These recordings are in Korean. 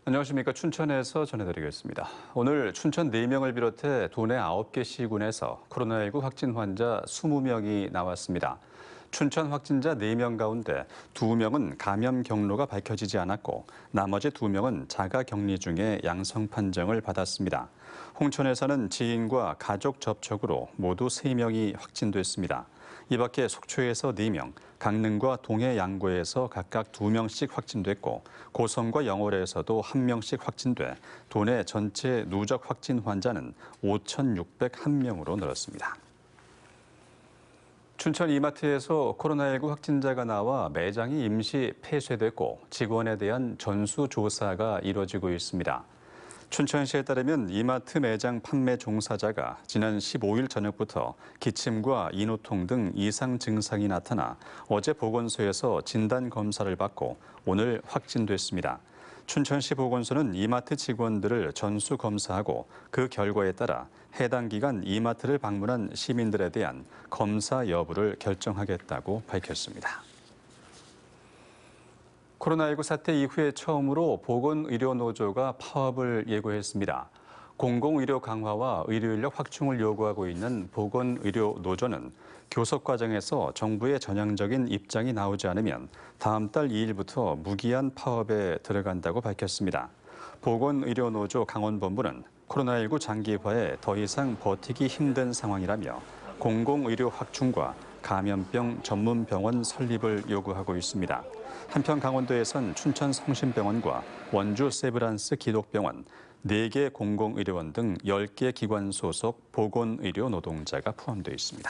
안녕하십니까. 춘천에서 전해드리겠습니다. 오늘 춘천 4명을 비롯해 도내 9개 시군에서 코로나19 확진 환자 20명이 나왔습니다. 춘천 확진자 4명 가운데 2명은 감염 경로가 밝혀지지 않았고 나머지 2명은 자가 격리 중에 양성 판정을 받았습니다. 홍천에서는 지인과 가족 접촉으로 모두 3명이 확진됐습니다. 이 밖에 속초에서 4명, 강릉과 동해 양구에서 각각 2명씩 확진됐고 고성과 영월에서도 1명씩 확진돼 도내 전체 누적 확진 환자는 5,601명으로 늘었습니다. 춘천 이마트에서 코로나19 확진자가 나와 매장이 임시 폐쇄됐고 직원에 대한 전수조사가 이뤄지고 있습니다. 춘천시에 따르면 이마트 매장 판매 종사자가 지난 15일 저녁부터 기침과 인후통 등 이상 증상이 나타나 어제 보건소에서 진단 검사를 받고 오늘 확진됐습니다. 춘천시 보건소는 이마트 직원들을 전수 검사하고 그 결과에 따라 해당 기간 이마트를 방문한 시민들에 대한 검사 여부를 결정하겠다고 밝혔습니다. 코로나19 사태 이후에 처음으로 보건의료노조가 파업을 예고했습니다. 공공의료 강화와 의료인력 확충을 요구하고 있는 보건의료노조는 교섭 과정에서 정부의 전향적인 입장이 나오지 않으면 다음 달 2일부터 무기한 파업에 들어간다고 밝혔습니다. 보건의료노조 강원본부는 코로나19 장기화에 더 이상 버티기 힘든 상황이라며 공공의료 확충과 감염병 전문병원 설립을 요구하고 있습니다. 한편 강원도에선 춘천 성심병원과 원주 세브란스 기독병원, 4개 공공의료원 등 10개 기관 소속 보건의료 노동자가 포함되어 있습니다.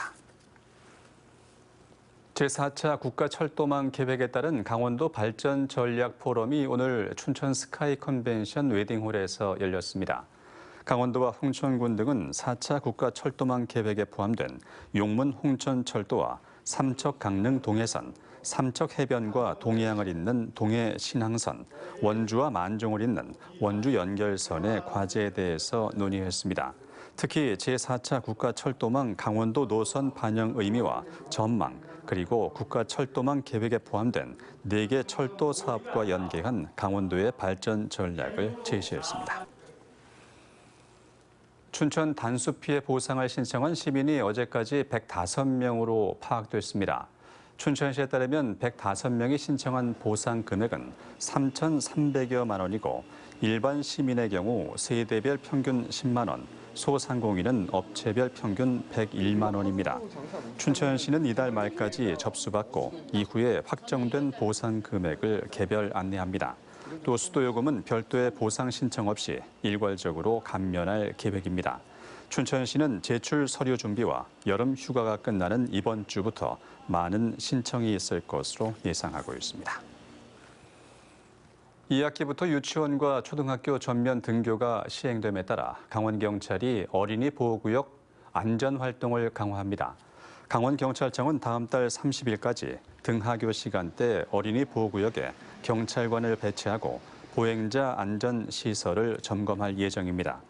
제4차 국가철도망 계획에 따른 강원도 발전 전략 포럼이 오늘 춘천 스카이 컨벤션 웨딩홀에서 열렸습니다. 강원도와 홍천군 등은 4차 국가철도망 계획에 포함된 용문 홍천철도와 삼척 강릉 동해선, 삼척 해변과 동해안을 잇는 동해 신항선, 원주와 만종을 잇는 원주 연결선의 과제에 대해서 논의했습니다. 특히 제4차 국가철도망 강원도 노선 반영 의미와 전망, 그리고 국가철도망 계획에 포함된 4개 철도 사업과 연계한 강원도의 발전 전략을 제시했습니다. 춘천 단수 피해 보상을 신청한 시민이 어제까지 105명으로 파악됐습니다. 춘천시에 따르면 105명이 신청한 보상 금액은 3,300여만 원이고 일반 시민의 경우 세대별 평균 10만 원, 소상공인은 업체별 평균 101만 원입니다. 춘천시는 이달 말까지 접수받고 이후에 확정된 보상 금액을 개별 안내합니다. 또 수도요금은 별도의 보상 신청 없이 일괄적으로 감면할 계획입니다. 춘천시는 제출 서류 준비와 여름 휴가가 끝나는 이번 주부터 많은 신청이 있을 것으로 예상하고 있습니다. 2학기부터 유치원과 초등학교 전면 등교가 시행됨에 따라 강원경찰이 어린이 보호구역 안전활동을 강화합니다. 강원경찰청은 다음 달 30일까지 등하교 시간대 어린이 보호구역에 경찰관을 배치하고 보행자 안전시설을 점검할 예정입니다.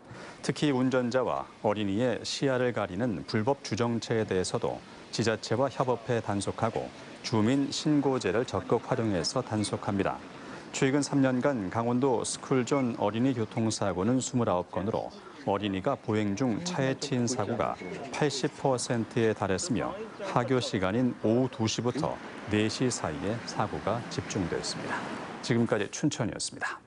특히 운전자와 어린이의 시야를 가리는 불법 주정차에 대해서도 지자체와 협업해 단속하고 주민 신고제를 적극 활용해서 단속합니다. 최근 3년간 강원도 스쿨존 어린이 교통사고는 29건으로 어린이가 보행 중 차에 치인 사고가 80%에 달했으며 하교 시간인 오후 2시부터 4시 사이에 사고가 집중됐습니다. 지금까지 춘천이었습니다.